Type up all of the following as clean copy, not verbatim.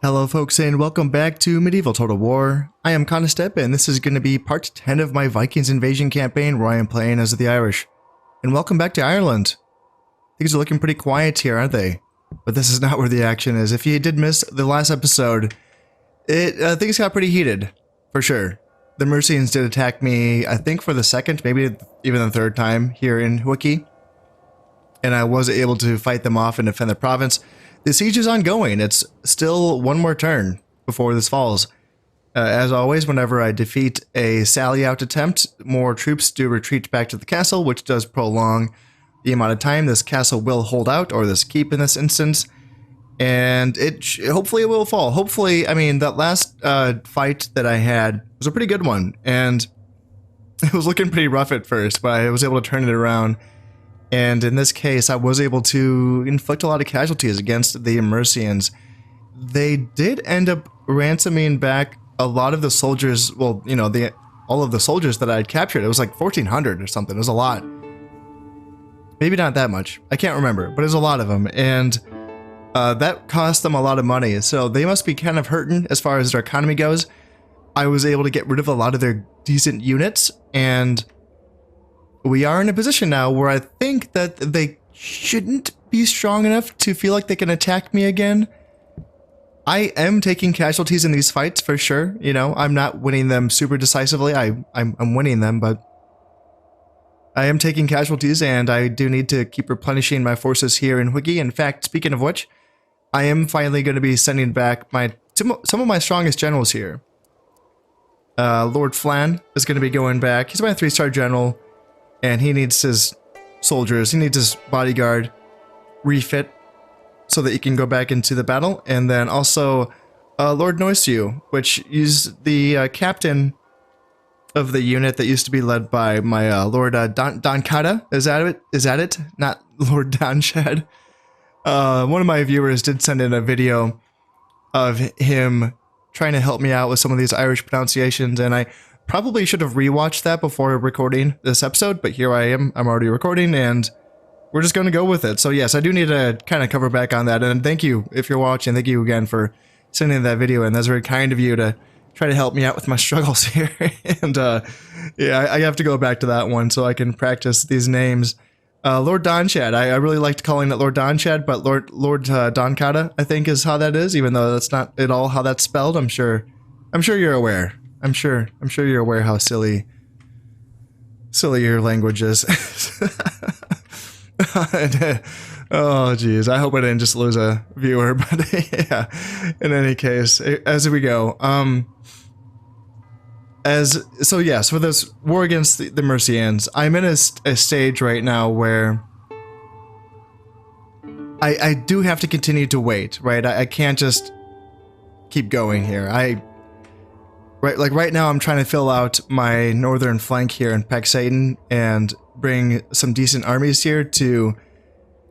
Hello folks and welcome back to Medieval Total War. I am Constep and this is going to be part 10 of my Vikings invasion campaign where I am playing as the Irish. And welcome back to Ireland. Things are looking pretty quiet here, aren't they? But this is not where the action is. If you did miss the last episode, things got pretty heated, for sure. The Mercians did attack me, I think for the second, maybe even the third time here in Wiki. And I was able to fight them off and defend the province. The siege is ongoing. It's still one more turn before this falls. As always, whenever I defeat a sally out attempt, more troops do retreat back to the castle, which does prolong the amount of time this castle will hold out, or this keep in this instance. And hopefully it will fall. Hopefully, I mean, that last fight that I had was a pretty good one. And it was looking pretty rough at first, but I was able to turn it around. And in this case, I was able to inflict a lot of casualties against the Mercians. They did end up ransoming back a lot of the soldiers, well, you know, all of the soldiers that I had captured. It was like 1,400 or something. It was a lot. Maybe not that much. I can't remember, but it was a lot of them. And that cost them a lot of money. So they must be kind of hurting as far as their economy goes. I was able to get rid of a lot of their decent units, and we are in a position now where I think that they shouldn't be strong enough to feel like they can attack me again. I am taking casualties in these fights for sure. You know, I'm not winning them super decisively. I'm winning them, but I am taking casualties, and I do need to keep replenishing my forces here in Wiki. In fact, speaking of which, I am finally going to be sending back some of my strongest generals here. Lord Flan is going to be going back. He's my 3-star general. And he needs his soldiers, he needs his bodyguard refit so that he can go back into the battle. And then also Lord Noisew, which is the captain of the unit that used to be led by my Lord Donkata. Is that it? Is that it? Not Lord Donshad. One of my viewers did send in a video of him trying to help me out with some of these Irish pronunciations, and I probably should have rewatched that before recording this episode, but here I am. I'm already recording, and we're just going to go with it. So yes, I do need to kind of cover back on that. And thank you, if you're watching, thank you again for sending that video, and that's very kind of you to try to help me out with my struggles here. And yeah, I have to go back to that one so I can practice these names. Lord Donshad, I really liked calling it Lord Donshad, but Lord Donkata, I think is how that is, even though that's not at all how that's spelled. I'm sure you're aware. I'm sure you're aware how silly your language is. Oh geez, I hope I didn't just lose a viewer, but yeah. In any case, as we go, for this war against the Mercians, I'm in a stage right now where I do have to continue to wait, right? I can't just keep going here. Right now, I'm trying to fill out my northern flank here in Paxhaden and bring some decent armies here to...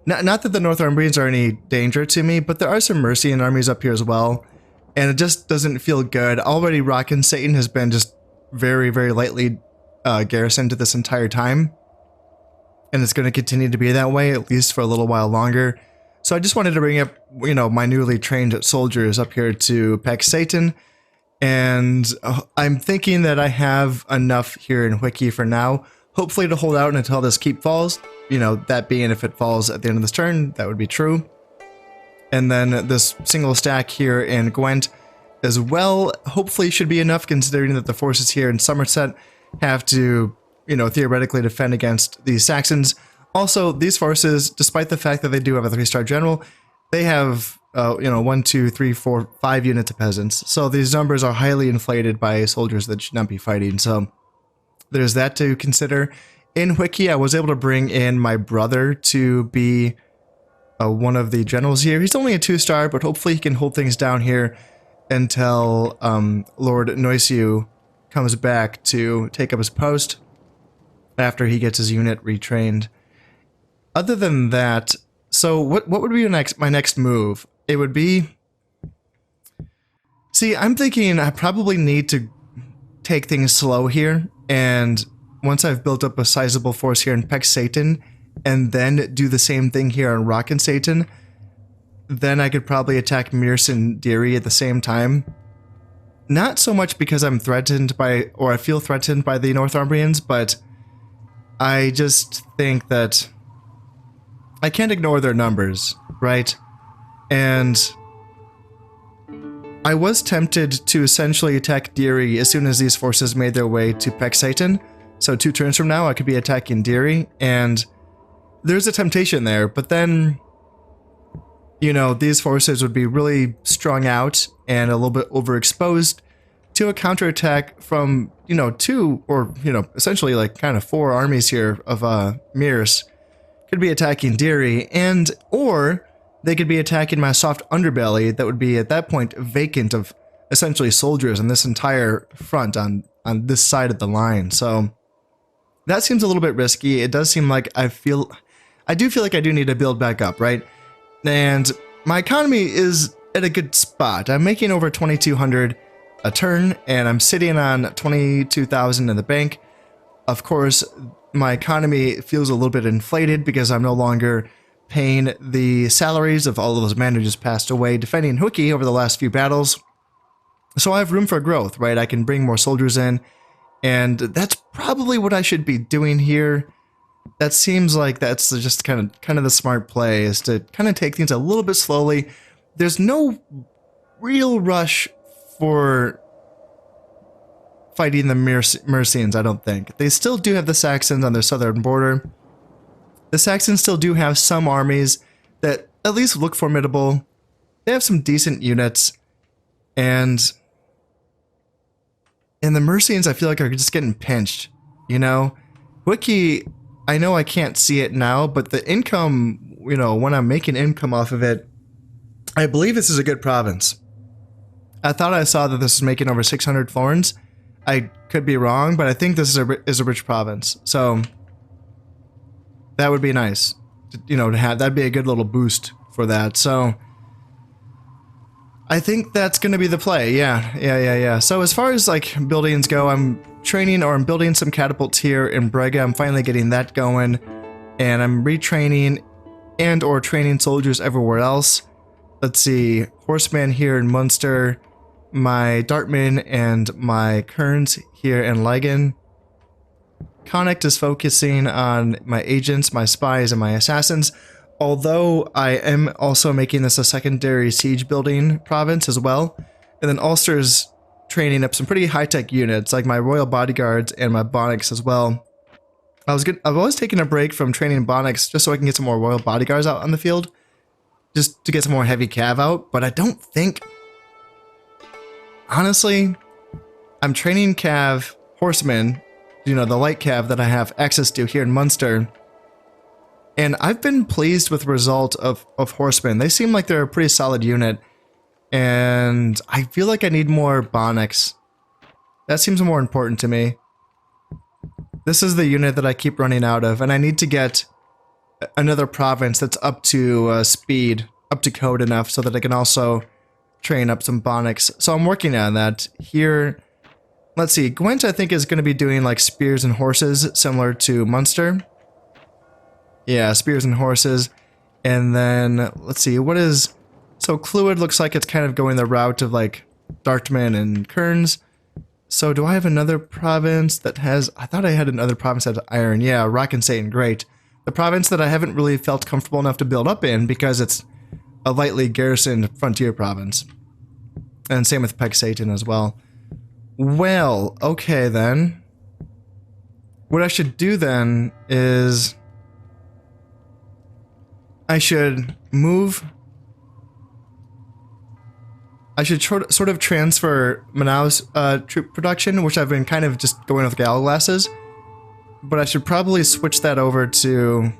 Not that the Northumbrians are any danger to me, but there are some Mercian armies up here as well, and it just doesn't feel good. Already, Rockin' Satan has been just very, very lightly garrisoned this entire time, and it's going to continue to be that way, at least for a little while longer. So I just wanted to bring up, you know, my newly trained soldiers up here to Paxhaden. And I'm thinking that I have enough here in Wiki for now, hopefully to hold out until this keep falls. You know, that being if it falls at the end of this turn, that would be true. And then this single stack here in Gwent as well, hopefully should be enough, considering that the forces here in Somerset have to, you know, theoretically defend against the Saxons. Also, these forces, despite the fact that they do have a 3-star general, they have... you know, 1, 2, 3, 4, 5 units of peasants. So these numbers are highly inflated by soldiers that should not be fighting. So there's that to consider. In Wiki, I was able to bring in my brother to be one of the generals here. He's only a 2-star, but hopefully he can hold things down here until Lord Noisew comes back to take up his post after he gets his unit retrained. Other than that, so what would be my next move? It would be... See, I'm thinking I probably need to take things slow here, and once I've built up a sizable force here in Paxhaden, and then do the same thing here on Rockin' Satan, then I could probably attack Mirce and Deary at the same time. Not so much because I'm threatened by, or I feel threatened by the Northumbrians, but I just think that I can't ignore their numbers, right? And I was tempted to essentially attack Deary as soon as these forces made their way to Pexaton. So 2 turns from now, I could be attacking Deary, and there's a temptation there, but then, you know, these forces would be really strung out and a little bit overexposed to a counterattack from, you know, 2 or, you know, essentially like kind of 4 armies here of Mirce could be attacking Deary, and or they could be attacking my soft underbelly that would be at that point vacant of essentially soldiers on this entire front on this side of the line. So that seems a little bit risky. It does seem like I do feel like I do need to build back up, right? And my economy is at a good spot. I'm making over 2,200 a turn, and I'm sitting on 22,000 in the bank. Of course, my economy feels a little bit inflated because I'm no longer paying the salaries of all of those men who just passed away defending Hookie over the last few battles. So I have room for growth, right? I can bring more soldiers in, and that's probably what I should be doing here. That seems like that's just kind of the smart play, is to kind of take things a little bit slowly. There's no real rush for fighting the Mercians, I don't think. They still do have the Saxons on their southern border. The Saxons still do have some armies that at least look formidable. They have some decent units, and the Mercians, I feel like, are just getting pinched, you know? Wiki, I know I can't see it now, but the income, you know, when I'm making income off of it, I believe this is a good province. I thought I saw that this is making over 600 florins. I could be wrong, but I think this is a rich province. So that would be nice, you know, to have. That'd be a good little boost for that. So I think that's going to be the play. Yeah. So as far as like buildings go, I'm building some catapults here in Brega. I'm finally getting that going, and I'm retraining and or training soldiers everywhere else. Let's see, horsemen here in Munster, my Dartmen and my Kerns here in Legen. Connacht is focusing on my agents, my spies, and my assassins, although I am also making this a secondary siege building province as well. And then Ulster's training up some pretty high-tech units, like my Royal Bodyguards and my Bonics as well. I've always taken a break from training Bonics just so I can get some more Royal Bodyguards out on the field, just to get some more heavy cav out, but I don't think... Honestly, I'm training cav horsemen, you know, the light cav that I have access to here in Munster, and I've been pleased with the result of horsemen. They seem like they're a pretty solid unit, and I feel like I need more Bonics. That seems more important to me. This is the unit that I keep running out of, and I need to get another province that's up to speed, up to code enough so that I can also train up some Bonics. So I'm working on that. Here, let's see, Gwent I think is going to be doing like spears and horses similar to Munster. Yeah, spears and horses. And then, let's see, what is... So Clwyd looks like it's kind of going the route of like Dartman and Kerns. So do I have another province that has... I thought I had another province that had iron. Yeah, Rock and Satan, great. The province that I haven't really felt comfortable enough to build up in because it's a lightly garrisoned frontier province. And same with Pexaton as well. Well, okay then. What I should do then is... I should move... I should sort of transfer Manau's troop production, which I've been kind of just going with Gallowglasses. But I should probably switch that over to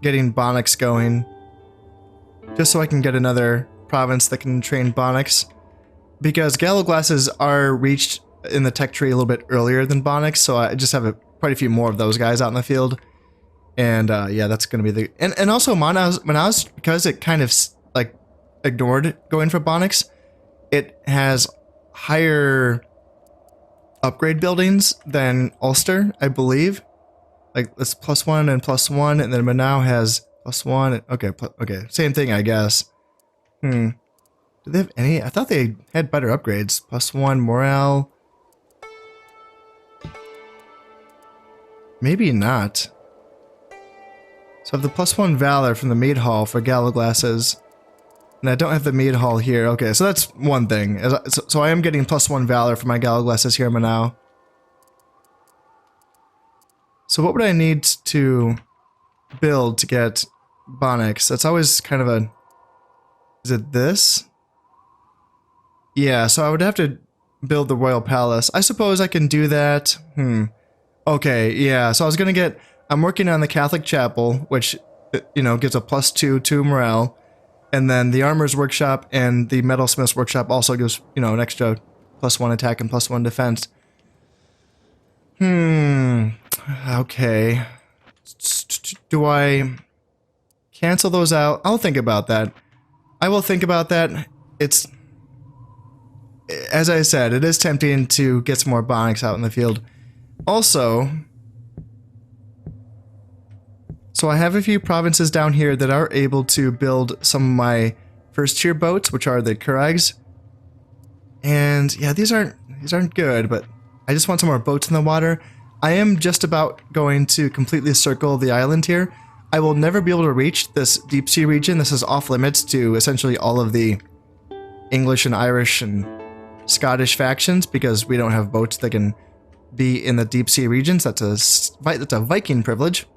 getting Bonics going. Just so I can get another province that can train Bonics. Because Gallowglasses are reached in the tech tree a little bit earlier than Bonics, so I just have quite a few more of those guys out in the field. And yeah, that's going to be the... And also Manau's, because it kind of like ignored going for Bonics, it has higher upgrade buildings than Ulster, I believe. Like it's +1 and +1, and then Manau has +1. Okay, okay, same thing, I guess. Do they have any? I thought they had better upgrades. +1 morale. Maybe not. So I have the +1 valor from the mead hall for gallows glasses. And I don't have the mead hall here. Okay, so that's one thing. So I am getting +1 valor for my gallows glasses here now. So what would I need to build to get Bonics? That's always kind of a... Is it this? Yeah, so I would have to build the Royal Palace. I suppose I can do that. Okay, yeah, so I was gonna get... I'm working on the Catholic Chapel, which, you know, gives a +2 to morale. And then the Armorer's Workshop and the Metalsmith's Workshop also gives, you know, an extra +1 attack and +1 defense. Okay. Do I cancel those out? I'll think about that. I will think about that. It's... As I said, it is tempting to get some more Bonics out in the field. Also... So I have a few provinces down here that are able to build some of my first tier boats, which are the Kurags. And yeah, these aren't good, but I just want some more boats in the water. I am just about going to completely circle the island here. I will never be able to reach this deep sea region. This is off limits to essentially all of the English and Irish and Scottish factions because we don't have boats that can be in the deep sea regions. That's a Viking privilege.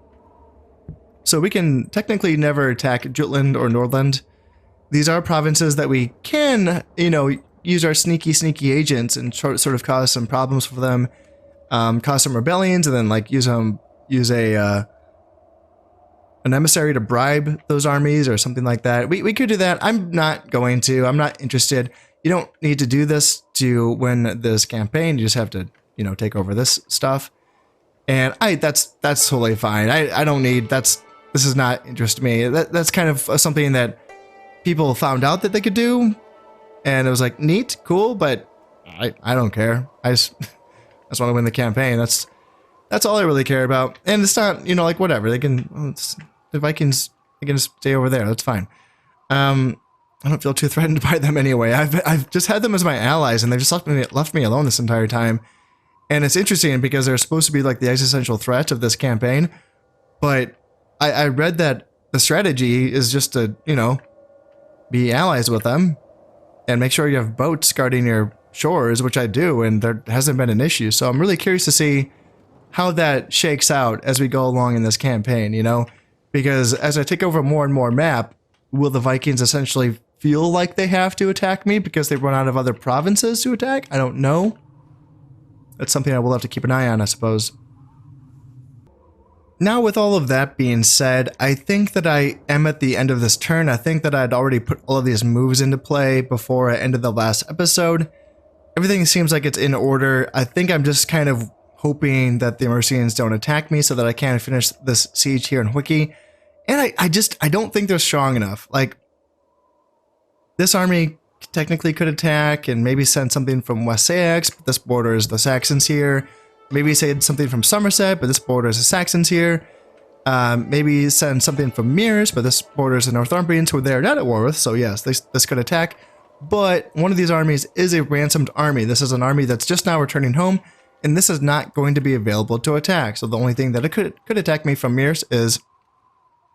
So we can technically never attack Jutland or Nordland. These are provinces that we can, you know, use our sneaky agents and sort of cause some problems for them, cause some rebellions, and then like use an emissary to bribe those armies or something like that. We could do that. I'm not going to. I'm not interested. You don't need to do this to win this campaign. You just have to, you know, take over this stuff. And that's totally fine. I don't need this is not interest to me. That's kind of something that people found out that they could do, and it was like neat, cool, but I don't care. I just want to win the campaign. That's all I really care about. And it's not, you know, like whatever they can. The Vikings, they can just stay over there. That's fine. I don't feel too threatened by them anyway. I've just had them as my allies, and they've just left me alone this entire time. And it's interesting because they're supposed to be like the existential threat of this campaign, but I read that the strategy is just to, you know, be allies with them and make sure you have boats guarding your shores, which I do, and there hasn't been an issue. So I'm really curious to see how that shakes out as we go along in this campaign, you know, because as I take over more and more map, will the Vikings essentially feel like they have to attack me because they run out of other provinces to attack? I don't know. That's something I will have to keep an eye on, I suppose. Now, with all of that being said, I think that I am at the end of this turn. I think that I'd already put all of these moves into play before I ended the last episode. Everything seems like it's in order. I think I'm just kind of hoping that the Mercians don't attack me so that I can finish this siege here in Wiki. And I don't think they're strong enough. Like, this army technically could attack and maybe send something from West Sax, but this borders the Saxons here. Maybe send something from Somerset, but this borders the Saxons here. Maybe send something from Mears, but this borders the Northumbrians, who they're not at war with, so yes, this could attack. But one of these armies is a ransomed army. This is an army that's just now returning home, and this is not going to be available to attack. So the only thing that it could attack me from Mears is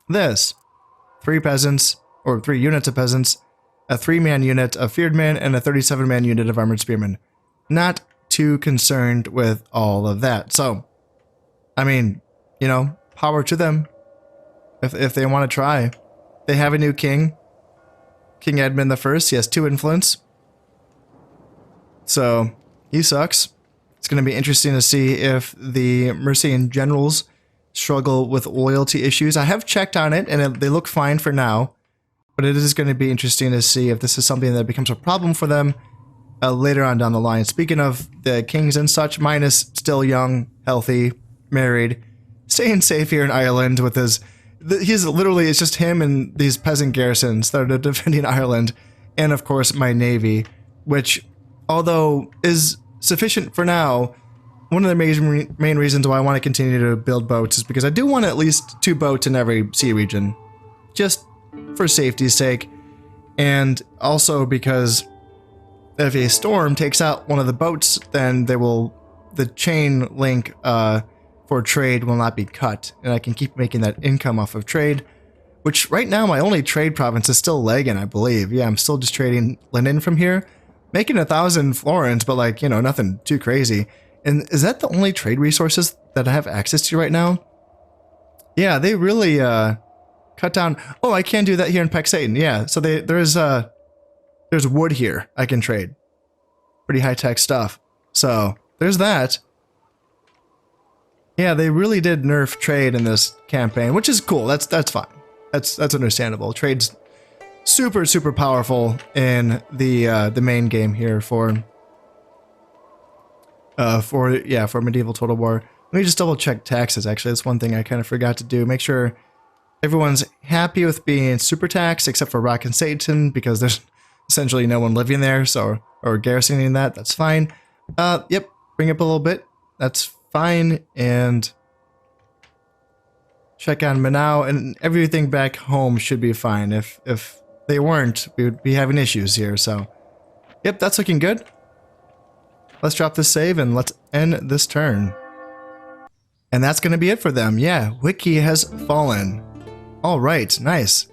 this. 3 peasants, or 3 units of peasants, a 3-man unit of feared men, and a 37-man unit of armored spearmen. Not too concerned with all of that. So, I mean, you know, power to them if they want to try. They have a new king, King Edmund I. He has 2 influence, so he sucks. It's going to be interesting to see if the Mercian generals struggle with loyalty issues. I have checked on it, and they look fine for now, but it is going to be interesting to see if this is something that becomes a problem for them later on down the line. Speaking of the kings and such, mine is still young, healthy, married, staying safe here in Ireland with he's literally, it's just him and these peasant garrisons that are defending Ireland, and of course my navy, which, although is sufficient for now, one of the main reasons why I want to continue to build boats is because I do want at least 2 boats in every sea region, just for safety's sake. And also because if a storm takes out one of the boats, then the chain link for trade will not be cut, and I can keep making that income off of trade, which right now my only trade province is still Legan, I believe. Yeah, I'm still just trading linen from here, making 1,000 florins, but like, you know, nothing too crazy. And is that the only trade resources that I have access to right now? Yeah, they really cut down. Oh, I can do that here in Pexaten. Yeah, so there's wood here I can trade. Pretty high-tech stuff. So there's that. Yeah, they really did nerf trade in this campaign, which is cool. That's fine. That's understandable. Trade's super powerful in the main game here for Medieval Total War. Let me just double check taxes. Actually, that's one thing I kind of forgot to do. Make sure everyone's happy with being super taxed, except for Rock and Satan, because there's essentially no one living there, so or garrisoning that. That's fine. Yep, bring up a little bit. That's fine, and check on Manau, and everything back home should be fine. If they weren't, we would be having issues here. So, yep, that's looking good. Let's drop this save and let's end this turn. And that's going to be it for them. Yeah, Wiki has fallen. All right, nice.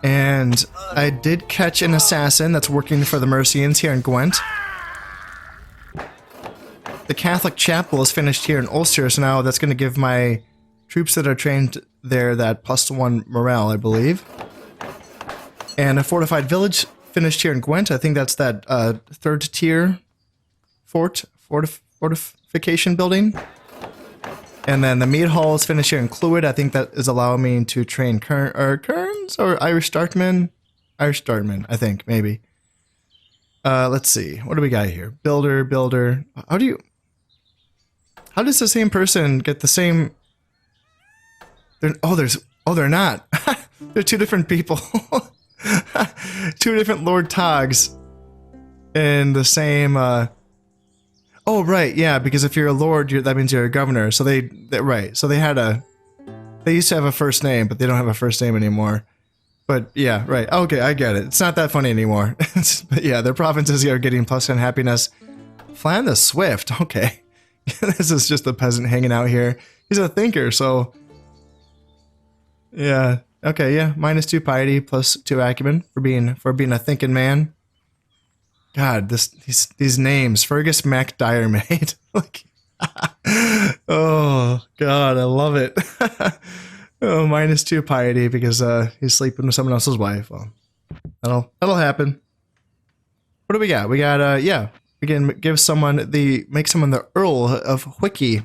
And I did catch an assassin that's working for the Mercians here in Gwent. The Catholic chapel is finished here in Ulster, so now that's going to give my troops that are trained there that +1 morale, I believe. And a fortified village finished here in Gwent. I think that's that 3rd tier fortification building. And then the meat hall is finished here in Clwyd. I think that is allowing me to train Kerns or Irish Dartmen? Irish Dartmen, I think, maybe. Let's see. What do we got here? Builder. How does the same person get the same... They're not. They're two different people. Two different Lord Togs in the same... Oh, right, yeah, because if you're a lord, that means you're a governor. So right. So they used to have a first name, but they don't have a first name anymore. But yeah, right. Okay, I get it. It's not that funny anymore. But yeah, their provinces here are getting +10 happiness. Flan the Swift, okay. This is just a peasant hanging out here. He's a thinker, so... Yeah, okay, yeah. -2 piety, +2 acumen for being a thinking man. God, these names, Fergus MacDiarmid. Like, oh God, I love it. Oh, -2 piety because he's sleeping with someone else's wife. Well, that'll happen. What do we got? We got yeah, we can make someone the Earl of Wiki.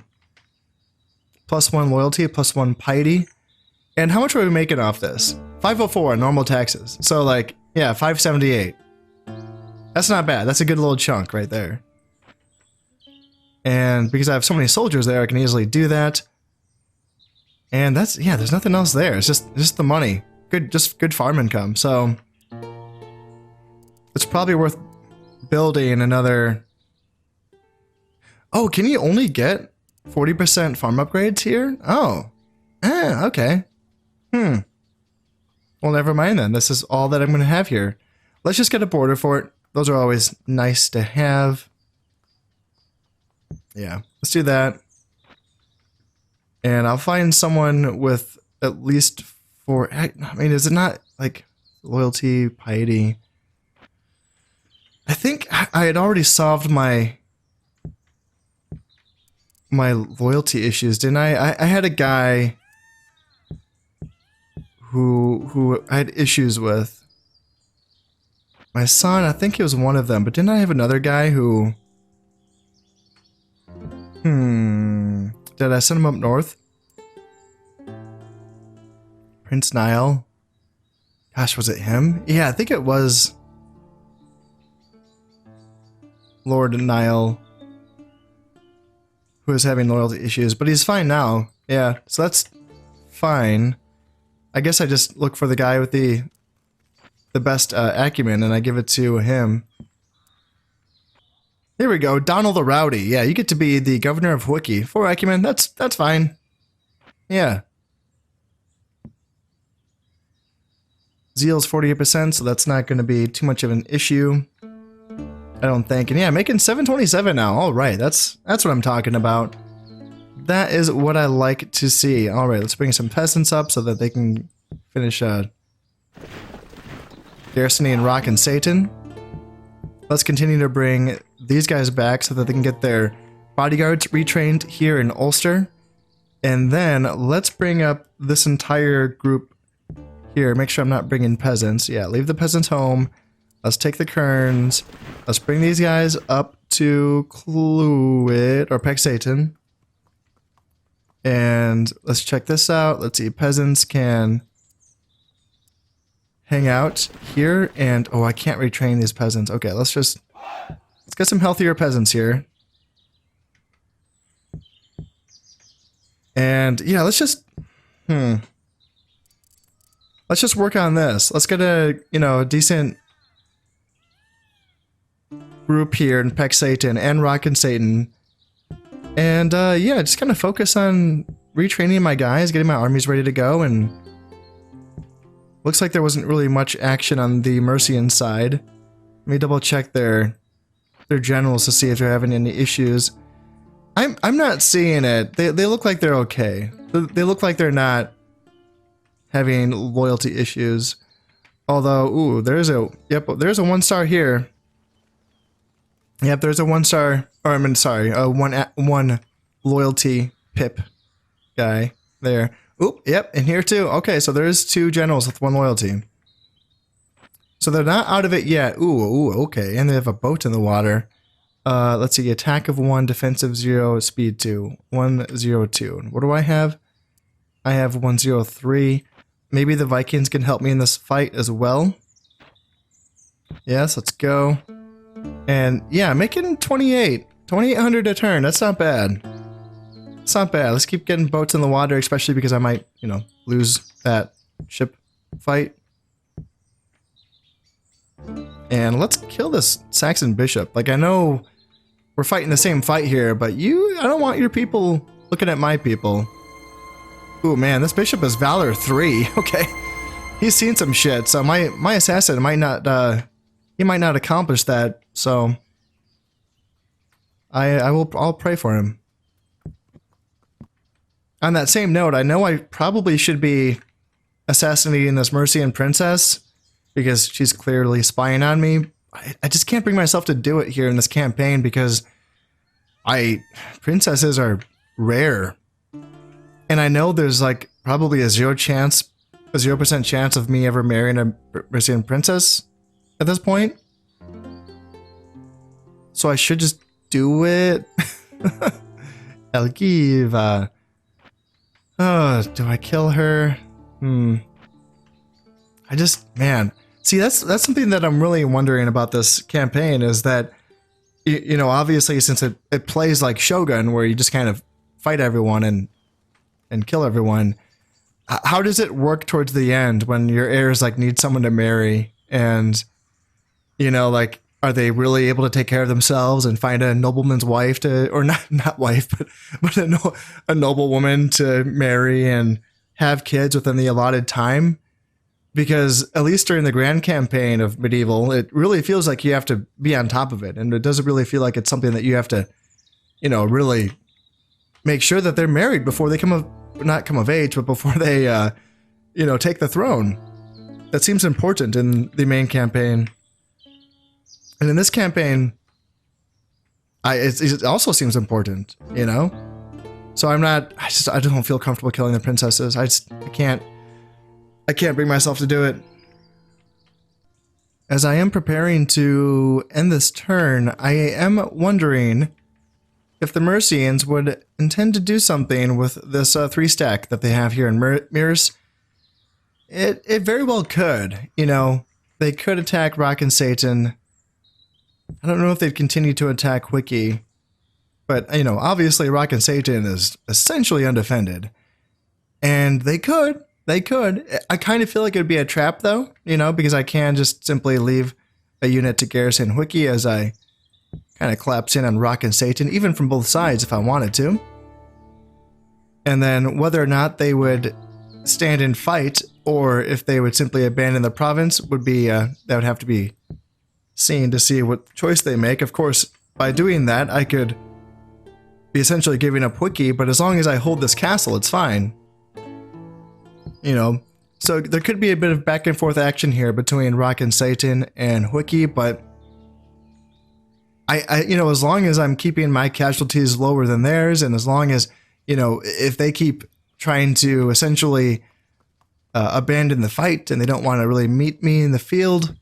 +1 loyalty, +1 piety. And how much are we making off this? 504 on normal taxes. So like, yeah, 578. That's not bad. That's a good little chunk right there. And because I have so many soldiers there, I can easily do that. And that's, yeah, there's nothing else there. It's just the money. Just good farm income. So it's probably worth building another... Oh, can you only get 40% farm upgrades here? Oh. Okay. Well, never mind then. This is all that I'm going to have here. Let's just get a border fort. Those are always nice to have. Yeah, let's do that. And I'll find someone with at least 4... I mean, is it not like loyalty, piety? I think I had already solved my loyalty issues, didn't I? I had a guy who I had issues with. My son, I think he was one of them, but didn't I have another guy who... Did I send him up north? Prince Niall? Gosh, was it him? Yeah, I think it was Lord Niall who was having loyalty issues, but he's fine now. Yeah, so that's fine. I guess I just look for the guy with the best acumen, and I give it to him. Here we go, Donald the Rowdy. Yeah, you get to be the governor of Wiki. 4 acumen, that's fine. Yeah. Zeal's 48%, so that's not going to be too much of an issue, I don't think. And yeah, making 727 now. All right, that's what I'm talking about. That is what I like to see. All right, let's bring some peasants up so that they can finish garrisoning Rock and Satan. Let's continue to bring these guys back so that they can get their bodyguards retrained here in Ulster. And then let's bring up this entire group here. Make sure I'm not bringing peasants. Yeah, leave the peasants home. Let's take the kerns. Let's bring these guys up to Cluid or Pexaton. And let's check this out. Let's see, peasants can hang out here. And oh, I can't retrain these peasants. Okay, let's get some healthier peasants here. And yeah, let's just work on this. Let's get a decent group here in Peck Satan and Rock and Satan. And yeah, just kind of focus on retraining my guys, getting my armies ready to go. And looks like there wasn't really much action on the Mercian side. Let me double check their generals to see if they're having any issues. I'm not seeing it. They look like they're okay. They look like they're not having loyalty issues. Although, ooh, there's a 1-star here. Yep, there's a 1-star, or I mean, sorry, a one loyalty pip guy there. Oop, yep, and here too. Okay, so there's 2 generals with 1 loyalty. So they're not out of it yet. Ooh, okay, and they have a boat in the water. Let's see, attack of 1, defensive 0, speed 2, 102. What do I have? I have 103. Maybe the Vikings can help me in this fight as well. Yes, let's go. And yeah, making 2,800 a turn. That's not bad. It's not bad. Let's keep getting boats in the water, especially because I might, lose that ship fight. And let's kill this Saxon bishop. Like, I know we're fighting the same fight here, but I don't want your people looking at my people. Ooh, man, this bishop is Valor 3. Okay. He's seen some shit, so my assassin might not, he might not accomplish that, so I'll pray for him. On that same note, I know I probably should be assassinating this Mercian princess because she's clearly spying on me. I just can't bring myself to do it here in this campaign because princesses are rare. And I know there's like probably a 0% chance of me ever marrying a Mercian princess at this point. So I should just do it. Elgiva. Oh, do I kill her? Man. See, that's something that I'm really wondering about this campaign is that, obviously since it plays like Shogun, where you just kind of fight everyone and kill everyone, how does it work towards the end when your heirs like need someone to marry and, like, are they really able to take care of themselves and find a nobleman's wife or not wife, but a noble woman to marry and have kids within the allotted time? Because at least during the grand campaign of Medieval, it really feels like you have to be on top of it. And it doesn't really feel like it's something that you have to, really make sure that they're married before they not come of age, but before they, take the throne. That seems important in the main campaign. And in this campaign, it also seems important, So I don't feel comfortable killing the princesses. I can't bring myself to do it. As I am preparing to end this turn, I am wondering if the Mercians would intend to do something with this 3-stack that they have here in Mirrors. It very well could, They could attack Rock and Satan. I don't know if they'd continue to attack Wiki. But, obviously Rock and Satan is essentially undefended. And they could. I kind of feel like it would be a trap, though, because I can just simply leave a unit to garrison Wiki as I kind of collapse in on Rock and Satan, even from both sides if I wanted to. And then whether or not they would stand and fight or if they would simply abandon the province would be, that would have to be seen to see what choice they make. Of course, by doing that, I could be essentially giving up Wiki, but as long as I hold this castle, it's fine. You know, so there could be a bit of back and forth action here between Rock and Satan and Wiki, but I you know, as long as I'm keeping my casualties lower than theirs, and as long as, you know, if they keep trying to essentially abandon the fight and they don't want to really meet me in the field,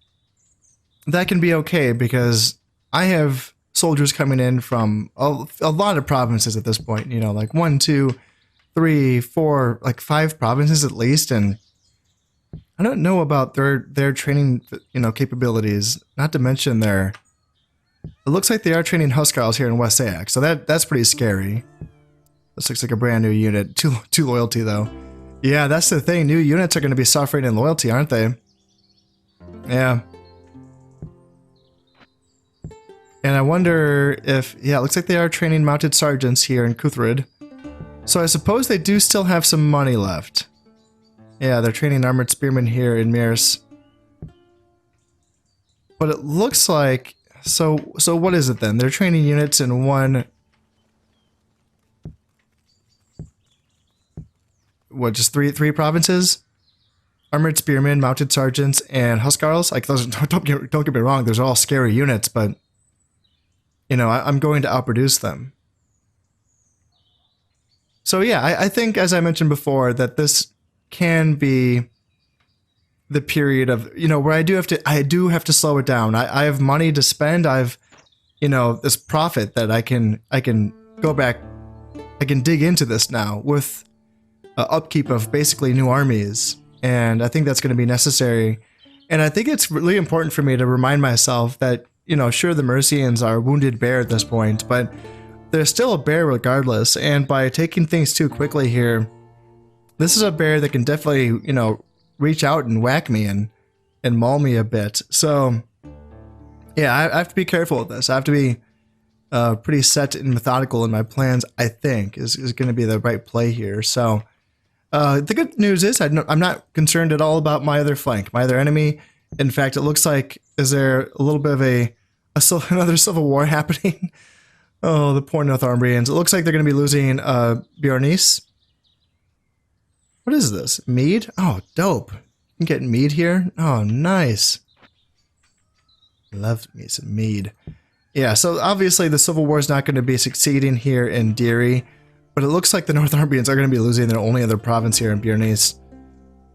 that can be okay, because I have soldiers coming in from a lot of provinces at this point, you know, like 1, 2, 3, 4, like 5 provinces at least, and I don't know about their training, you know, capabilities, not to mention it looks like they are training Huskarls here in West Ajax, so that's pretty scary. This looks like a brand new unit. Two loyalty though. Yeah, that's the thing. New units are going to be suffering in loyalty, aren't they? Yeah. And I wonder if... Yeah, it looks like they are training mounted sergeants here in Kuthrid. So I suppose they do still have some money left. Yeah, they're training armored spearmen here in Mirs. But it looks like... So what is it then? They're training units in one... What, just three provinces? Armored spearmen, mounted sergeants, and Huskarls. Like, those, don't get me wrong, those are all scary units, but you know, I'm going to outproduce them. So yeah, I think, as I mentioned before, that this can be the period of, you know, where I do have to slow it down. I have money to spend. I've, you know, this profit that I can go back. I can dig into this now with upkeep of basically new armies, and I think that's going to be necessary. And I think it's really important for me to remind myself that, you know, sure, the Mercians are a wounded bear at this point, but they're still a bear regardless. And by taking things too quickly here, this is a bear that can definitely, you know, reach out and whack me and maul me a bit. So yeah, I have to be careful with this. I have to be pretty set and methodical in my plans, I think, is going to be the right play here. So the good news is I'm not concerned at all about my other flank, my other enemy. In fact, it looks like, is there a little bit of another civil war happening? Oh, the poor Northumbrians. It looks like they're going to be losing Bjornis. What is this? Mead? Oh, dope. You can get mead here? Oh, nice. Love me some mead. Yeah, so obviously the civil war is not going to be succeeding here in Deary, but it looks like the Northumbrians are going to be losing their only other province here in Bjornis.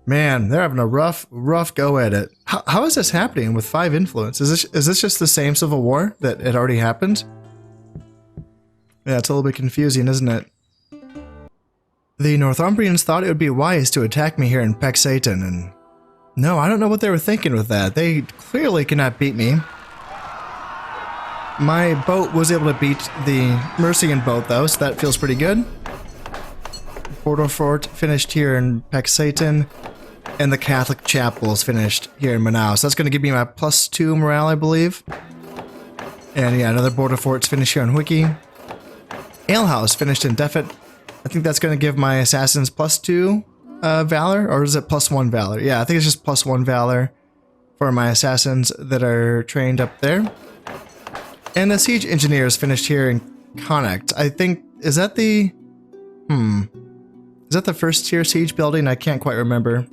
Man, they're having a rough go at it. How is this happening with 5 influence? Is this just the same civil war that had already happened? Yeah, it's a little bit confusing, isn't it? The Northumbrians thought it would be wise to attack me here in Pexaton, and no, I don't know what they were thinking with that. They clearly cannot beat me. My boat was able to beat the Mercian boat, though, so that feels pretty good. Border Fort finished here in Pexaton, and the Catholic Chapel is finished here in Manaus. So that's going to give me my +2 morale, I believe. And yeah, another Border Fort's finished here in Wiki. Alehouse finished in Defet. I think that's going to give my assassins +2 valor, or is it +1 valor? Yeah, I think it's just +1 valor for my assassins that are trained up there. And the siege engineers finished here in Connacht. I think, is that the... Is that the first tier siege building? I can't quite remember.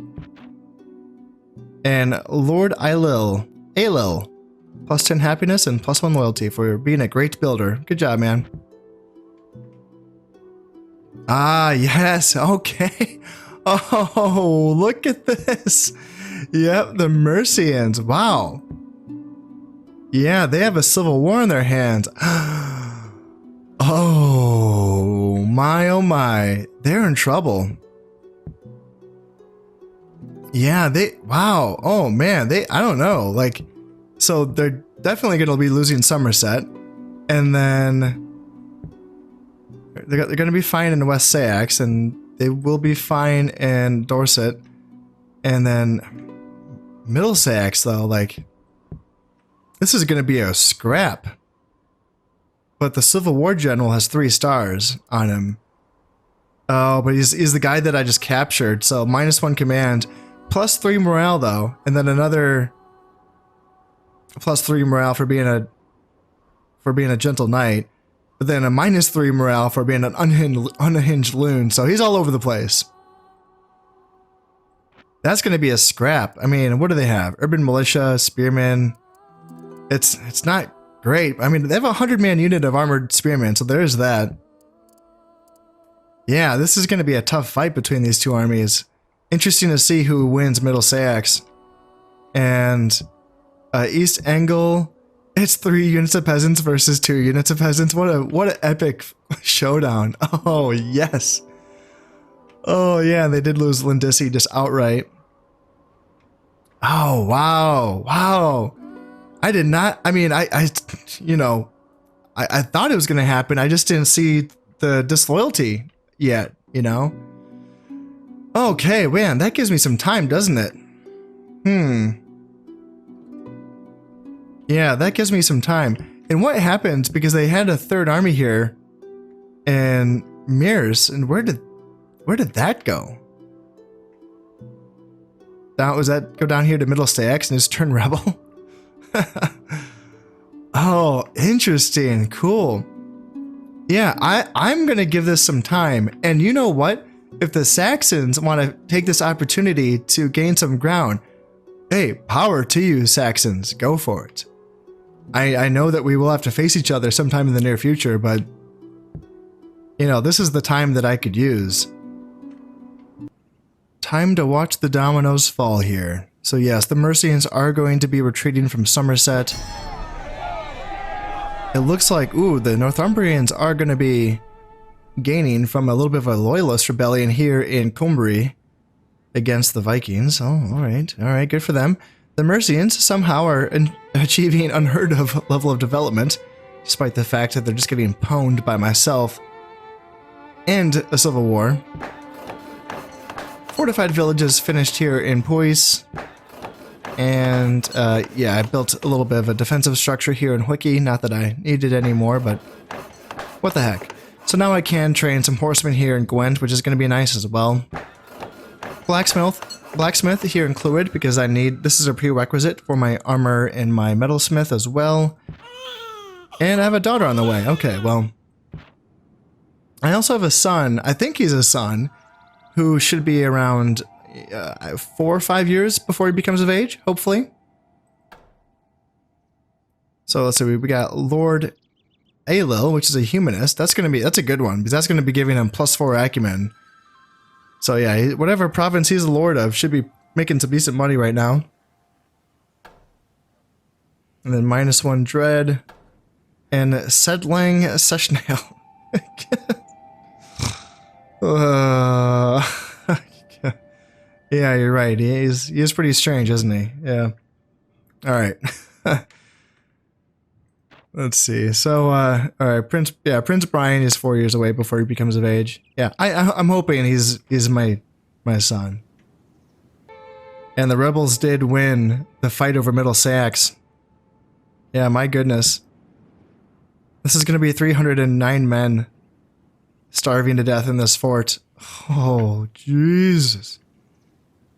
And Lord Ailil, +10 happiness and +1 loyalty for being a great builder. Good job, man. Ah, yes, okay. Oh, look at this. Yep, the Mercians. Wow. Yeah, they have a civil war in their hands. Oh my. They're in trouble. Yeah, wow. Oh man, I don't know. Like, so they're definitely going to be losing Somerset. And then they're going to be fine in West Sax, and they will be fine in Dorset. And then Middlesex, though, like, this is going to be a scrap. But the Civil War General has 3 stars on him. Oh, but he's the guy that I just captured. So -1 command, +3 morale though, and then another +3 morale for being a gentle knight, but then a -3 morale for being an unhinged loon. So he's all over the place. That's going to be a scrap. I mean, what do they have? Urban militia, spearmen. It's not great. I mean, they have a 100-man unit of armored spearmen, so there's that. Yeah, this is going to be a tough fight between these two armies. Interesting to see who wins Middle Saxe. And East Angle, it's 3 units of peasants versus 2 units of peasants. What an epic showdown. Oh, yes. Oh, yeah, they did lose Lindisi just outright. Oh, wow. Wow. I did not, I mean, I thought it was going to happen. I just didn't see the disloyalty yet, you know? Okay, man, that gives me some time, doesn't it? Yeah, that gives me some time. And what happens, because they had a 3rd army here and Mears, and where did that go? Was that go down here to Middle Saxe and just turn rebel? Oh, interesting. Cool. Yeah, I'm gonna give this some time. And you know what? If the Saxons want to take this opportunity to gain some ground, hey, power to you, Saxons. Go for it. I know that we will have to face each other sometime in the near future, but you know, this is the time that I could use. Time to watch the dominoes fall here. So yes, the Mercians are going to be retreating from Somerset. It looks like, ooh, the Northumbrians are going to be gaining from a little bit of a loyalist rebellion here in Cumbria against the Vikings. Oh, all right, good for them. The Mercians somehow are achieving unheard of level of development, despite the fact that they're just getting pwned by myself and a civil war. Fortified villages finished here in Puis. And yeah, I built a little bit of a defensive structure here in Wiki. Not that I need it anymore, but what the heck. So now I can train some horsemen here in Gwent, which is going to be nice as well. Blacksmith here in Clwyd, because I need, this is a prerequisite for my armor and my metalsmith as well. And I have a daughter on the way. Okay, well, I also have a son. I think he's a son who should be around 4 or 5 years before he becomes of age, hopefully. So let's see, we got Lord Aelil, which is a humanist. That's a good one, because that's going to be giving him +4 acumen. So yeah, whatever province he's the lord of should be making some decent money right now. And then -1 dread. And Sedlang Seshnale. Yeah, you're right. He is pretty strange, isn't he? Yeah. All right. Let's see. So, all right, Prince Brian is 4 years away before he becomes of age. Yeah, I'm hoping he's my son. And the rebels did win the fight over Middle Saxe. Yeah, my goodness. This is going to be 309 men starving to death in this fort. Oh, Jesus.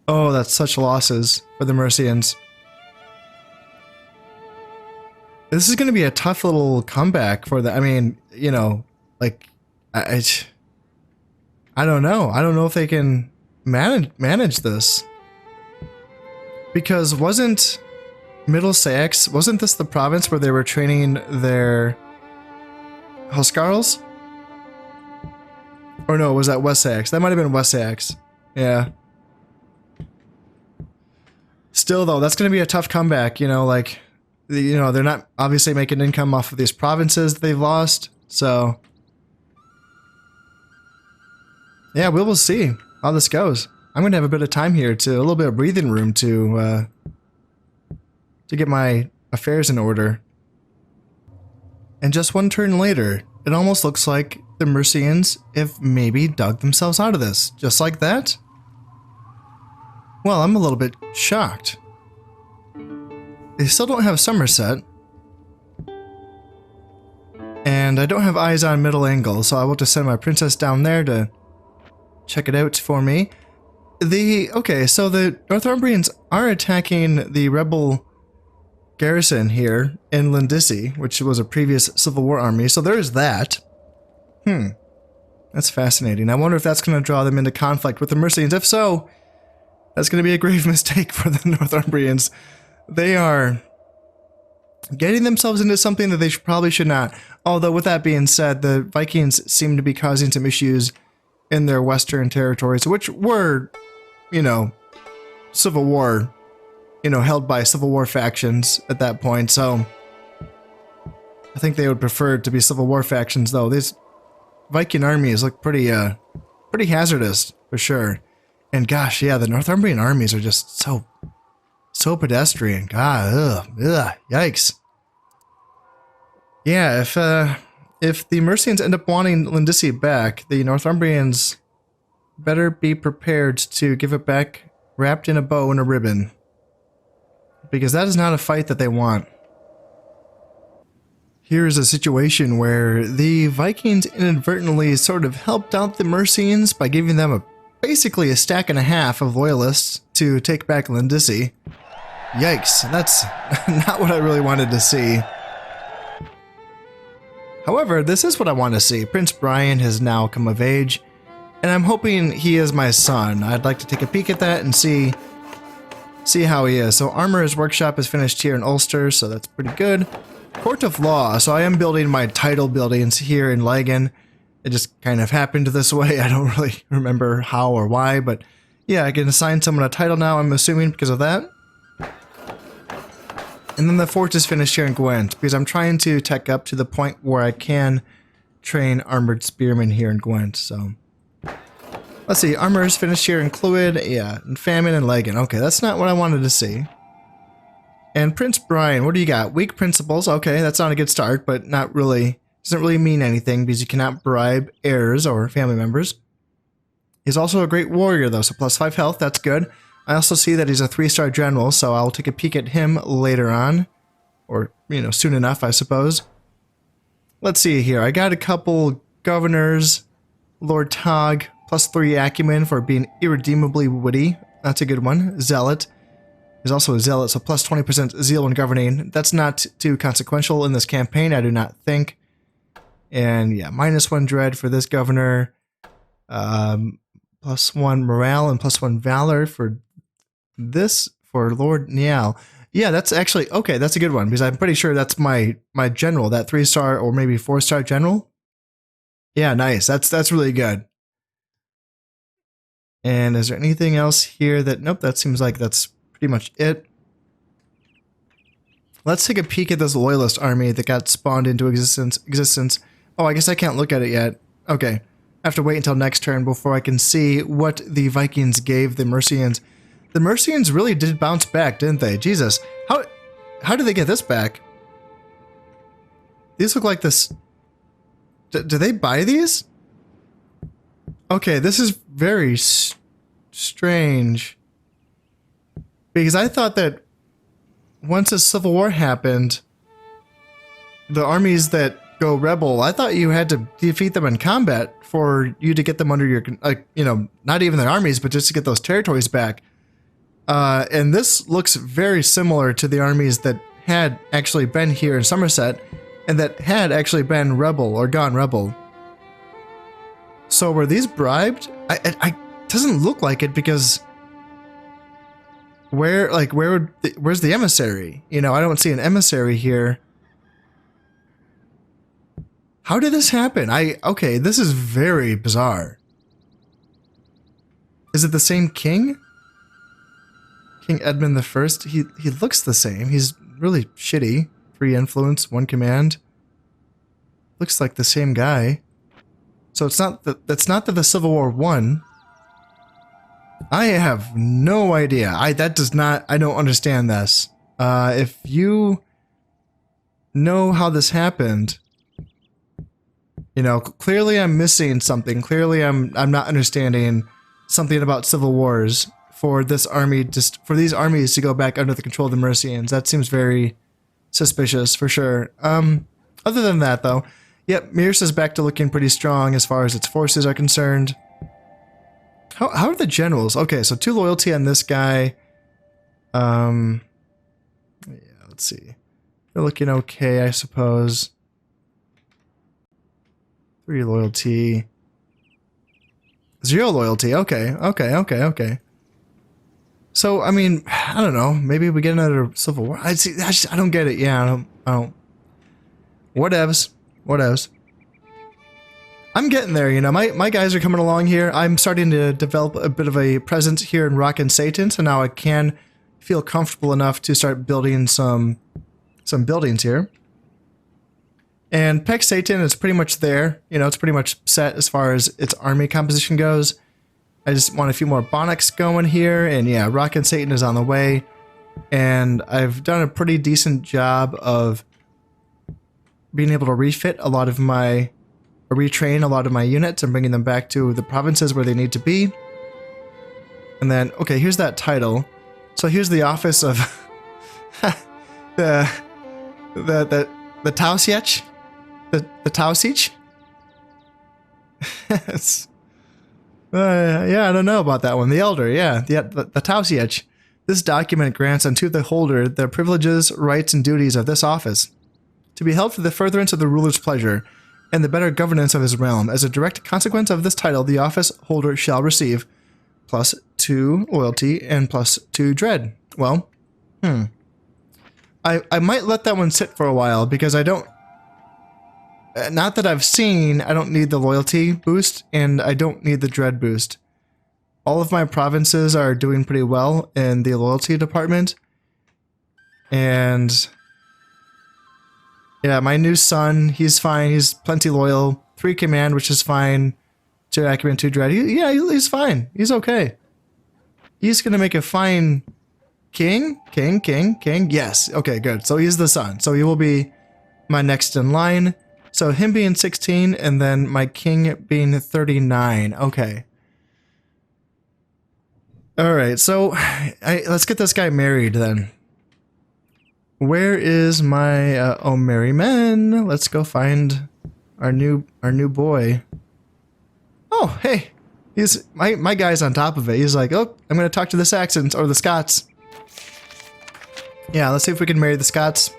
Oh, that's such losses for the Mercians. This is going to be a tough little comeback for the, I mean, you know, like, I don't know. I don't know if they can manage this. Because wasn't Middle Saxe, wasn't this the province where they were training their Huscarls? Or no, was that West Saxe? That might have been West Saxe. Yeah. Still, though, that's going to be a tough comeback, you know, like, you know, they're not obviously making income off of these provinces that they've lost, so yeah, we will see how this goes. I'm going to have a bit of time here, a little bit of breathing room to get my affairs in order. And just one turn later, it almost looks like the Mercians have maybe dug themselves out of this, just like that. Well, I'm a little bit shocked. They still don't have Somerset. And I don't have eyes on Middle Angle, so I will just send my princess down there to check it out for me. Okay, so the Northumbrians are attacking the rebel garrison here in Lindisi, which was a previous Civil War army, so there's that. That's fascinating. I wonder if that's going to draw them into conflict with the Mercians. If so, that's going to be a grave mistake for the Northumbrians. They are getting themselves into something that they probably should not. Although, with that being said, the Vikings seem to be causing some issues in their western territories, which were, Civil War, held by Civil War factions at that point. So, I think they would prefer it to be Civil War factions, though. These Viking armies look pretty hazardous, for sure. And gosh, yeah, the Northumbrian armies are just so pedestrian. God, yikes. Yeah, if the Mercians end up wanting Lindisi back, the Northumbrians better be prepared to give it back wrapped in a bow and a ribbon. Because that is not a fight that they want. Here's a situation where the Vikings inadvertently sort of helped out the Mercians by giving them basically a stack and a half of loyalists to take back Lindisi. Yikes, that's not what I really wanted to see. However, this is what I want to see. Prince Brian has now come of age, and I'm hoping he is my son. I'd like to take a peek at that and see how he is. So Armorer's Workshop is finished here in Ulster, so that's pretty good. Court of Law, so I am building my title buildings here in Laggan. It just kind of happened this way. I don't really remember how or why, but yeah, I can assign someone a title now, I'm assuming, because of that. And then the fort is finished here in Gwent, because I'm trying to tech up to the point where I can train armored spearmen here in Gwent, so. Let's see, armor is finished here in Clwyd, yeah, and Famine and Laggan. Okay, that's not what I wanted to see. And Prince Brian, what do you got? Weak principles, okay, that's not a good start, but not really, doesn't really mean anything, because you cannot bribe heirs or family members. He's also a great warrior, though, so +5 health, that's good. I also see that he's a 3-star general, so I'll take a peek at him later on. Or, soon enough, I suppose. Let's see here. I got a couple governors. Lord Tog, +3 acumen for being irredeemably witty. That's a good one. Zealot. He's also a zealot, so +20% zeal when governing. That's not too consequential in this campaign, I do not think. And yeah, -1 dread for this governor. +1 morale and +1 valor for this for Lord Niall. Yeah, that's actually okay. That's a good one because I'm pretty sure that's my general, that 3-star or maybe 4-star general. Yeah, nice. That's really good. And is there anything else here that? Nope. That seems like that's pretty much it. Let's take a peek at this loyalist army that got spawned into existence. Oh, I guess I can't look at it yet. Okay. I have to wait until next turn before I can see what the Vikings gave the Mercians. The Mercians really did bounce back, didn't they? Jesus. How did they get this back? These look like this. Do they buy these? Okay, this is very strange. Because I thought that once a civil war happened, the armies that go rebel, I thought you had to defeat them in combat for you to get them under your, not even their armies, but just to get those territories back. And this looks very similar to the armies that had actually been here in Somerset and that had actually been rebel or gone rebel. So were these bribed? I doesn't look like it because where's the emissary? I don't see an emissary here. How did this happen? Okay, this is very bizarre. Is it the same king? King Edmund I? He looks the same. He's really shitty. 3 influence, 1 command. Looks like the same guy. So it's not that's not that the Civil War won. I have no idea. I don't understand this. If you know how this happened, clearly I'm missing something. Clearly I'm not understanding something about civil wars for this army, just for these armies to go back under the control of the Mercians. That seems very suspicious for sure. Other than that though, yep, Mears is back to looking pretty strong as far as its forces are concerned. How are the generals? Okay, so 2 loyalty on this guy. Yeah, let's see. They're looking okay, I suppose. 3 loyalty. 0 loyalty. Okay. So, I mean, I don't know. Maybe we get another civil war. I don't get it. Yeah, I don't. Whatevs. I'm getting there, you know. My guys are coming along here. I'm starting to develop a bit of a presence here in Rock and Satan, so now I can feel comfortable enough to start building some buildings here. And Peck Satan is pretty much there. You know, it's pretty much set as far as its army composition goes. I just want a few more Bonnics going here, and yeah, Rock and Satan is on the way. And I've done a pretty decent job of being able to retrain a lot of my units and bringing them back to the provinces where they need to be. And then, okay, here's that title. So here's the office of the Tausiech. The Tausich? Yeah, I don't know about that one. The Elder, yeah. The Tausiech. This document grants unto the holder the privileges, rights, and duties of this office, to be held for the furtherance of the ruler's pleasure, and the better governance of his realm. As a direct consequence of this title, the office holder shall receive +2 loyalty and +2 dread. Well, I might let that one sit for a while, because I don't... Not that I've seen, I don't need the loyalty boost, and I don't need the dread boost. All of my provinces are doing pretty well in the loyalty department. And... yeah, my new son, he's fine. He's plenty loyal. 3 command, which is fine. 2 acumen, 2 dread. He's fine. He's okay. He's going to make a fine king. King. Yes. Okay, good. So he's the son. So he will be my next in line. So him being 16 and then my king being 39. Okay. All right. So let's get this guy married then. Where is my oh merry men? Let's go find our new boy. Oh, hey. He's my guy's on top of it. He's like, "Oh, I'm going to talk to the Saxons or the Scots." Yeah, let's see if we can marry the Scots.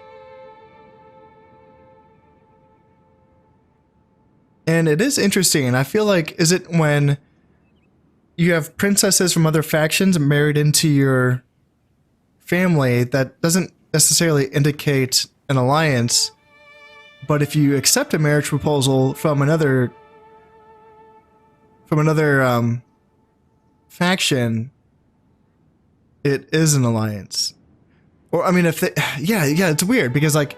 And it is interesting. I feel like, is it when you have princesses from other factions married into your family, that doesn't necessarily indicate an alliance, but if you accept a marriage proposal from another faction, it is an alliance. Or I mean, if they, yeah, it's weird, because like,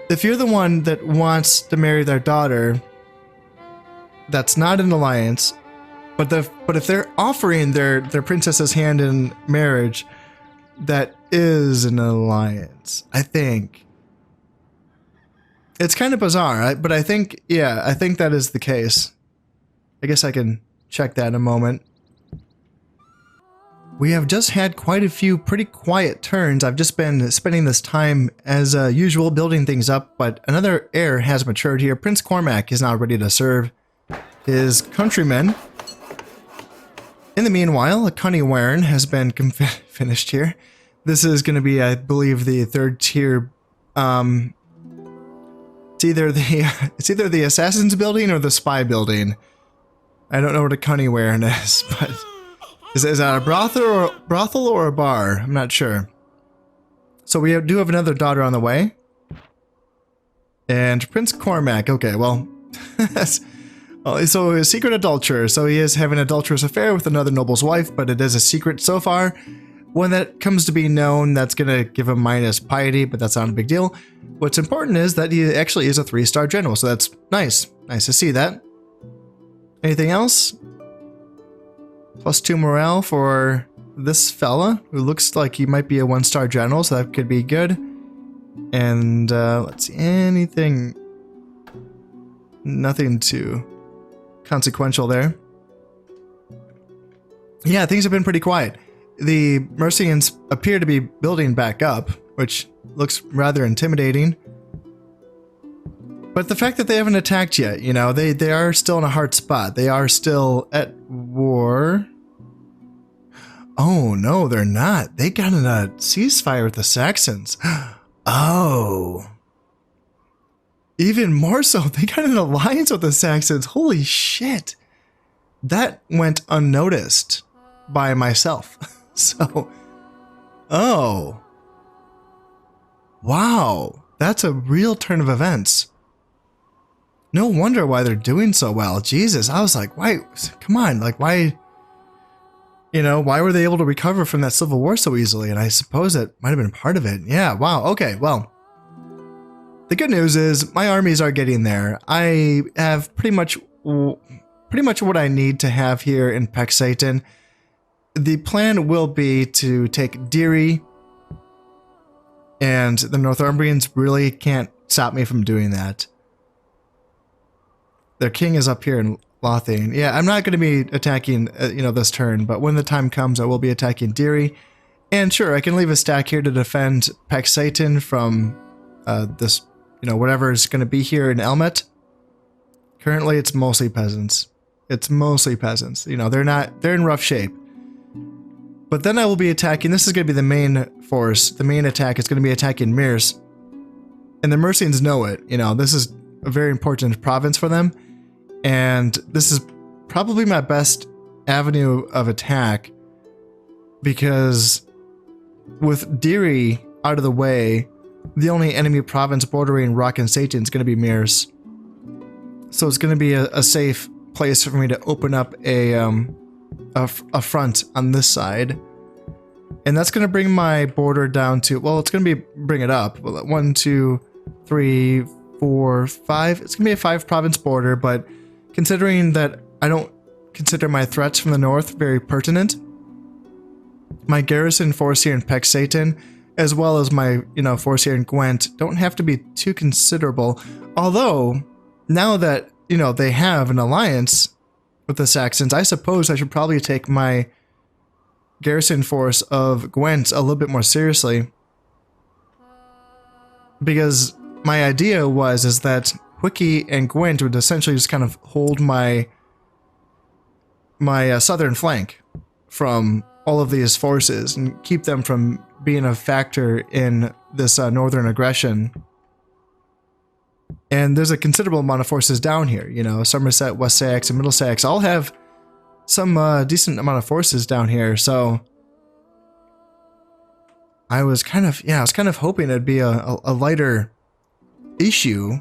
if you're the one that wants to marry their daughter, that's not an alliance. But if they're offering their princess's hand in marriage, that is an alliance, I think. It's kind of bizarre, but I think that is the case. I guess I can check that in a moment. We have just had quite a few pretty quiet turns. I've just been spending this time as usual building things up, but another heir has matured here. Prince Cormac is now ready to serve his countrymen. In the meanwhile, Cunningham has been finished here. This is going to be, I believe, the 3rd tier. It's either the Assassin's building or the Spy building. I don't know what a Cunningham is, but is that a brothel or a bar? I'm not sure. So we do have another daughter on the way, and Prince Cormac. Okay, well, so a secret adulterer. So he is having an adulterous affair with another noble's wife, but it is a secret so far. When that comes to be known, that's going to give him minus piety, but that's not a big deal. What's important is that he actually is a 3-star general, so that's nice. Nice to see that. Anything else? +2 morale for this fella, who looks like he might be a 1-star general, so that could be good. And let's see, anything... Nothing too consequential there. Yeah, things have been pretty quiet. The Mercians appear to be building back up, which looks rather intimidating. But the fact that they haven't attacked yet, you know, they are still in a hard spot. They are still at war. Oh, no, they're not. They got in a ceasefire with the Saxons. Oh. Even more so, they got an alliance with the Saxons. Holy shit. That went unnoticed by myself. So, oh. Wow. That's a real turn of events. No wonder why they're doing so well. Jesus, I was like, why? Come on, like, why? You know, why were they able to recover from that civil war so easily? And I suppose it might have been part of it. Yeah, wow. Okay, well, the good news is my armies are getting there. I have pretty much what I need to have here in Pexaton. The plan will be to take Deary, and the Northumbrians really can't stop me from doing that. Their king is up here in Lothian. Yeah, I'm not going to be attacking, this turn, but when the time comes, I will be attacking Deary. And sure, I can leave a stack here to defend Pexaton from this, whatever is going to be here in Elmet. Currently, it's mostly peasants. It's mostly peasants. They're in rough shape. But then I will be attacking, this is going to be the main force. The main attack is going to be attacking Mirs. And the Mercians know it. This is a very important province for them. And this is probably my best avenue of attack, because with Deary out of the way, the only enemy province bordering Rock and Satan is going to be Mirs. So it's going to be a safe place for me to open up a front on this side. And that's going to bring my border down to, well, it's going to bring it up. 1, 2, 3, 4, 5. It's going to be a 5-province border, but considering that I don't consider my threats from the north very pertinent, my garrison force here in Pexaton, as well as my, force here in Gwent, don't have to be too considerable. Although, now that, they have an alliance with the Saxons, I suppose I should probably take my garrison force of Gwent a little bit more seriously. Because my idea is that Wiki and Gwent would essentially just kind of hold my southern flank from all of these forces and keep them from being a factor in this northern aggression. And there's a considerable amount of forces down here, Somerset, West Sax, and Middlesex all have some decent amount of forces down here. So I was kind of hoping it'd be a lighter issue,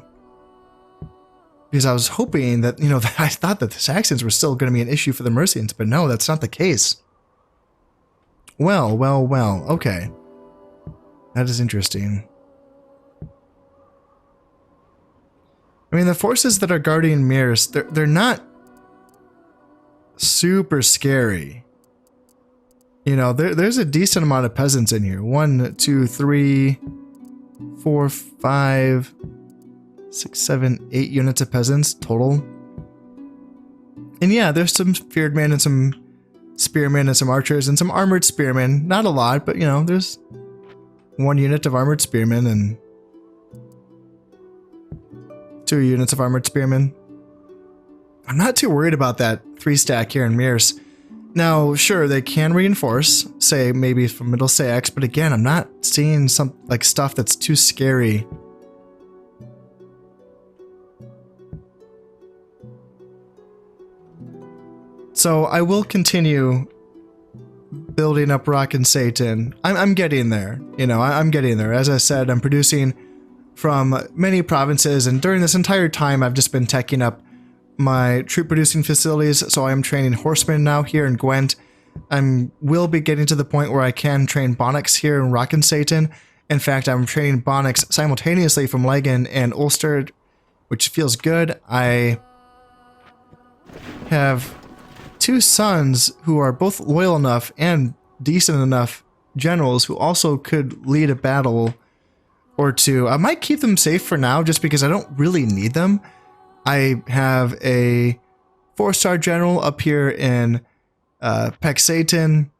because I was hoping that, I thought that the Saxons were still going to be an issue for the Mercians, but no, that's not the case. Well, okay. That is interesting. I mean, the forces that are guarding Mirs, they're not super scary. There's a decent amount of peasants in here. 1, 2, 3, 4, 5, 6, 7, 8 units of peasants total. And yeah, there's some fearedmen and some spearmen and some archers and some armored spearmen. Not a lot, but there's 1 unit of armored spearmen and 2 units of armored spearmen. I'm not too worried about that 3-stack here in Mirs. Now, sure, they can reinforce, say maybe from Middlesex, but again, I'm not seeing some stuff that's too scary. So I will continue building up Rock and Satan. I'm getting there. I'm getting there. As I said, I'm producing from many provinces, and during this entire time, I've just been teching up my troop producing facilities. So I am training horsemen now here in Gwent. I will be getting to the point where I can train Bonnics here in Rock and Satan. In fact, I'm training Bonnics simultaneously from Legen and Ulster, which feels good. I have 2 sons who are both loyal enough and decent enough generals who also could lead a battle or 2. I might keep them safe for now just because I don't really need them. I have a 4-star general up here in Pexaton,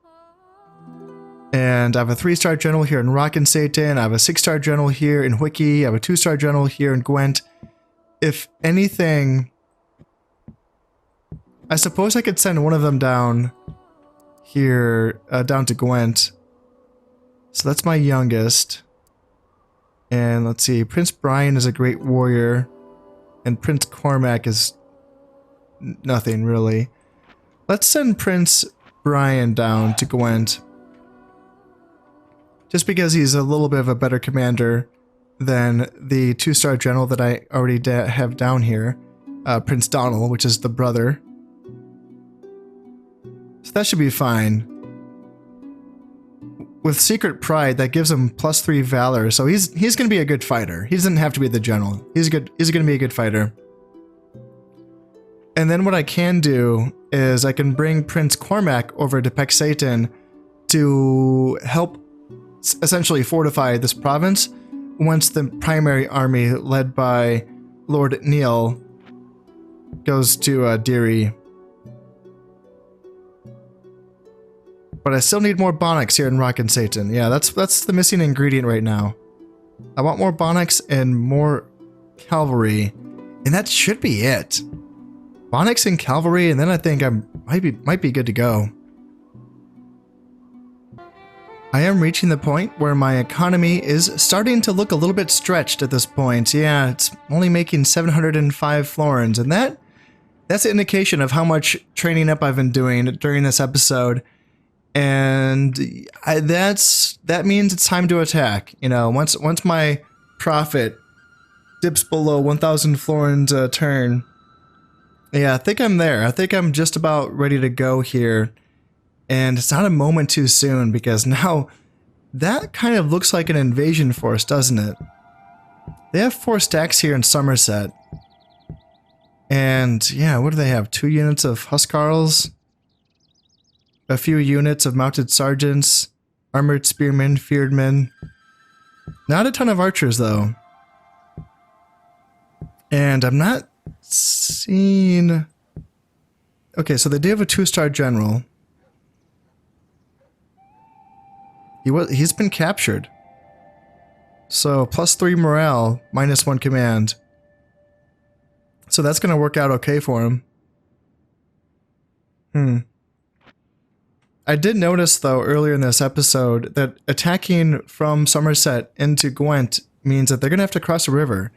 and I have a 3-star general here in Rock and Satan. I have a 6-star general here in Wiki. I have a 2-star general here in Gwent. If anything, I suppose I could send one of them down here down to Gwent. So that's my youngest. And let's see, Prince Brian is a great warrior, and Prince Cormac is nothing really. Let's send Prince Brian down to Gwent. Just because he's a little bit of a better commander than the 2-star general that I already have down here, Prince Donald, which is the brother. So that should be fine. With Secret Pride, that gives him +3 Valor, so he's going to be a good fighter. He doesn't have to be the general. He's going to be a good fighter. And then what I can do is I can bring Prince Cormac over to Pexaton to help essentially fortify this province once the primary army led by Lord Neil goes to Deary. But I still need more Bonnics here in Rock and Satan. Yeah, that's the missing ingredient right now. I want more Bonnics and more cavalry, and that should be it. Bonnics and cavalry, and then I think I might be good to go. I am reaching the point where my economy is starting to look a little bit stretched at this point. Yeah, it's only making 705 florins, and that's an indication of how much training up I've been doing during this episode. And that means it's time to attack. You know, once my profit dips below 1,000 florins a turn, yeah, I think I'm there. I think I'm just about ready to go here. And it's not a moment too soon, because now that kind of looks like an invasion force, doesn't it? They have 4 stacks here in Somerset. And yeah, what do they have? 2 units of Huscarls? A few units of mounted sergeants, armored spearmen, fearedmen. Not a ton of archers, though. And I'm not seeing... Okay, so they do have a 2-star general. He's been captured. So +3 morale, -1 command. So that's going to work out okay for him. I did notice, though, earlier in this episode that attacking from Somerset into Gwent means that they're going to have to cross a river.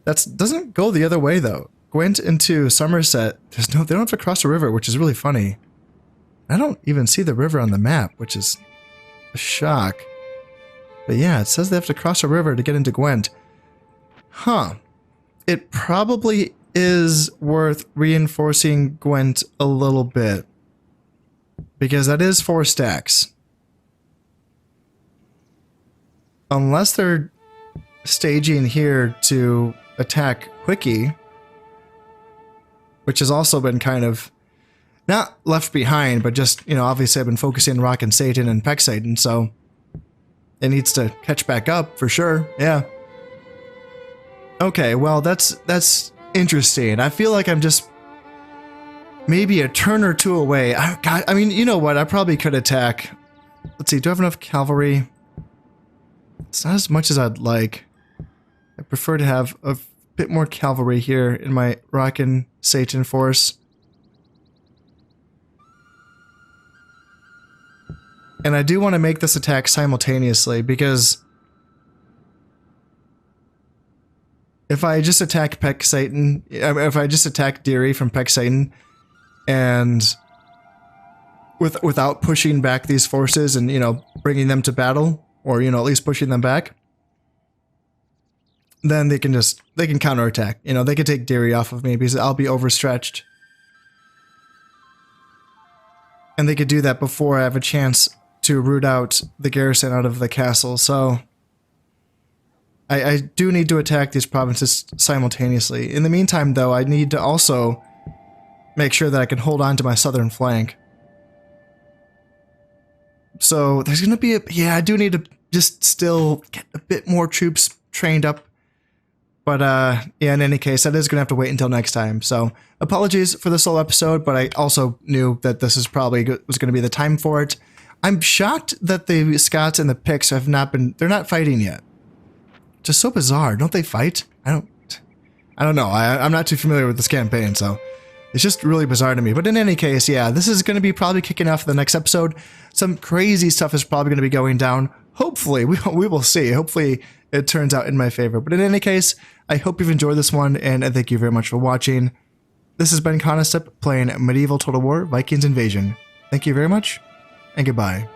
That doesn't go the other way, though. Gwent into Somerset, they don't have to cross a river, which is really funny. I don't even see the river on the map, which is a shock. But yeah, it says they have to cross a river to get into Gwent. Huh. It probably is worth reinforcing Gwent a little bit, because that is 4 stacks. Unless they're staging here to attack Wiki, which has also been kind of not left behind, but just, you know, obviously I've been focusing Rock and Satan and Pexaton, so it needs to catch back up for sure. Yeah. Okay, well, that's interesting. I feel like I'm just maybe a turn or two away. I mean, you know what? I probably could attack. Let's see, do I have enough cavalry? It's not as much as I'd like. I prefer to have a bit more cavalry here in my Rock and Satan force. And I do want to make this attack simultaneously, because if I just attack Pexaton, if I just attack Deary from Pexaton, and without pushing back these forces and, you know, bringing them to battle, or, you know, at least pushing them back, then they can counterattack. You know, they can take Deary off of me because I'll be overstretched. And they could do that before I have a chance to root out the garrison out of the castle, so I do need to attack these provinces simultaneously. In the meantime, though, I need to also make sure that I can hold on to my southern flank. So there's going to be yeah, I do need to just still get a bit more troops trained up. But yeah, in any case, that is going to have to wait until next time. So apologies for this whole episode, but I also knew that this is probably was going to be the time for it. I'm shocked that the Scots and the Picts have they're not fighting yet. Just so bizarre. Don't they fight? I don't know. I'm not too familiar with this campaign, so It's just really bizarre to me. But in any case, yeah, this is going to be probably kicking off the next episode. Some crazy stuff is probably going to be going down. Hopefully, we will see. Hopefully, it turns out in my favor. But in any case, I hope you've enjoyed this one, and thank you very much for watching. This has been Conistep playing Medieval Total War Vikings Invasion. Thank you very much, and goodbye.